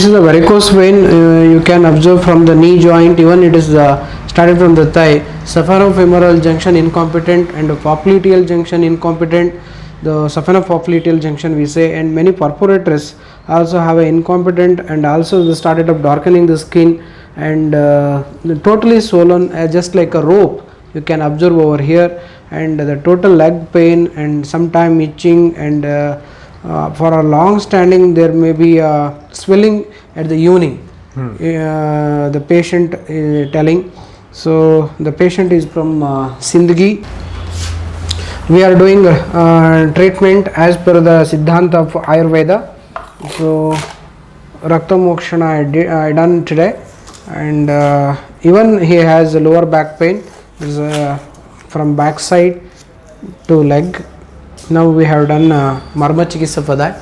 This is the varicose vein. You can observe from the knee joint. Even it is started from the thigh. Saphenofemoral junction incompetent and the popliteal junction incompetent. The saphenopoppliteal junction we say, and many perforators also have an incompetent, and also they started up darkening the skin and totally swollen just like a rope. You can observe over here, and the total leg pain and sometime itching, and for a long standing there may be swelling at the evening. The patient is telling. So the patient is from Sindhgi. We are doing treatment as per the Siddhanta of Ayurveda. So Rakta Mokshana I done today, and even he has lower back pain. From back side to leg. Now we have done ಮರ್ಮ ಚಿಕಿತ್ಸೆ for that.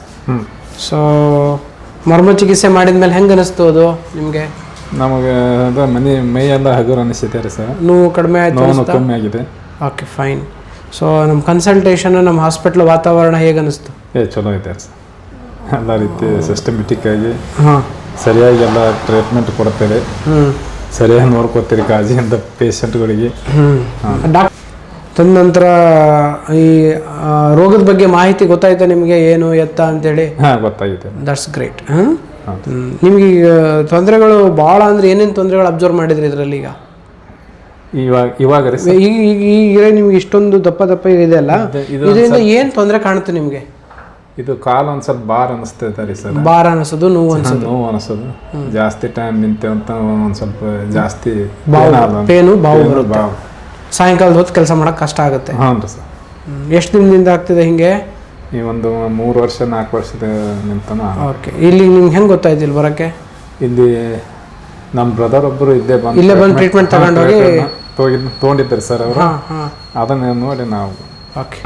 So ಮರ್ಮ ಚಿಕಿತ್ಸೆ ಮಾಡಿದ್ಮೇಲೆ ಹೆಂಗೆ ಅನಿಸ್ತು ಅದು ನಿಮಗೆ? ನಮಗೆ ಅದು ಮೈ ಎಲ್ಲ ಹಗುರ ಅನಿಸುತ್ತೆ ರೀ ಸರ್. ನೋವು ಕಡಿಮೆ ಆಯಿತು? ನೋವು ಕಮ್ಮಿ ಆಗಿದೆ. Okay, fine. ಸೊ ನಮ್ಮ ಕನ್ಸಲ್ಟೇಷನ್, ನಮ್ಮ ಹಾಸ್ಪಿಟ್ಲ್ ವಾತಾವರಣ ಹೇಗೆ ಅನಿಸ್ತು? ಚಲೋ ಐತೆ ಸರ್. ಎಲ್ಲ ರೀತಿ ಸಿಸ್ಟಮೆಟಿಕ್ ಆಗಿ ಸರಿಯಾಗಿ ಎಲ್ಲ ಟ್ರೀಟ್ಮೆಂಟ್ ಕೊಡ್ತೀರಿ, ಸರಿಯಾಗಿ ನೋಡ್ಕೋತೀರಿ ಕಾಳಜಿಯಿಂದ ಪೇಷಂಟ್ಗಳಿಗೆ. ತದನಂತರ ಈ ರೋಗದ ಬಗ್ಗೆ ಮಾಹಿತಿ ಗೊತ್ತಾಯ್ತಾ ನಿಮಗೆ, ಏನು ಎತ್ತ ಅಂತೇಳಿ? ಗೊತ್ತಾಗಿದೆ. That's great. ನಿಮಗೆ ಈಗ ತೊಂದರೆಗಳು ಭಾಳ ಅಂದರೆ ಏನೇನು ತೊಂದರೆಗಳು ಅಬ್ಸರ್ವ್ ಮಾಡಿದ್ರಿ ಇದರಲ್ಲಿ? ಇವಾಗ ಈಗ ನಿಮ್ಗೆ ಇಷ್ಟೊಂದು ದಪ್ಪ ಇದೆಯಲ್ಲ, ಇದರಿಂದ ಏನು ತೊಂದರೆ ಕಾಣುತ್ತೆ ನಿಮಗೆ? ಇದು ಕಾಲು ಒಂದು ಸ್ವಲ್ಪ ಭಾರ ಅನಿಸ್ತೈತೆ ರೀ ಸರ್. ಭಾರ ಅನಿಸೋದು, ನೋವು ಅನಿಸೋದು, ಜಾಸ್ತಿ ಟೈಮ್ ನಿಂತೇವಂತ ಒಂದು ಸ್ವಲ್ಪ ಜಾಸ್ತಿ ಪೇನು, ಬಾವು ಬರುತ್ತೆ. ಸಾಯಂಕಾಲದ ಹೊತ್ತು ಕೆಲಸ ಮಾಡೋಕೆ ಕಷ್ಟ ಆಗುತ್ತೆ. ಹಾಂ ರೀ ಸರ್. ಎಷ್ಟು ದಿನದಿಂದ ಆಗ್ತಿದೆ ಹಿಂಗೆ? ಈ ಒಂದು 3 ವರ್ಷ 4 ವರ್ಷದ ನಿಂತನ. ಓಕೆ. ಇಲ್ಲಿ ನಿಮ್ಗೆ ಹೆಂಗೆ ಗೊತ್ತಾಯ್ತು ಇಲ್ಲಿ ಬರೋಕ್ಕೆ? ಇಲ್ಲಿ ನಮ್ಮ ಬ್ರದರ್ ಒಬ್ಬರು ಇಲ್ಲೇ ಬಂದು ಟ್ರೀಟ್ಮೆಂಟ್ ತಗೊಂಡೋಗಿ ತೊಗೊಂಡಿದ್ದಾರೆ ಸರ್ ಅವರು. ಅದನ್ನು ನೋಡಿ ನಾವು. ಓಕೆ.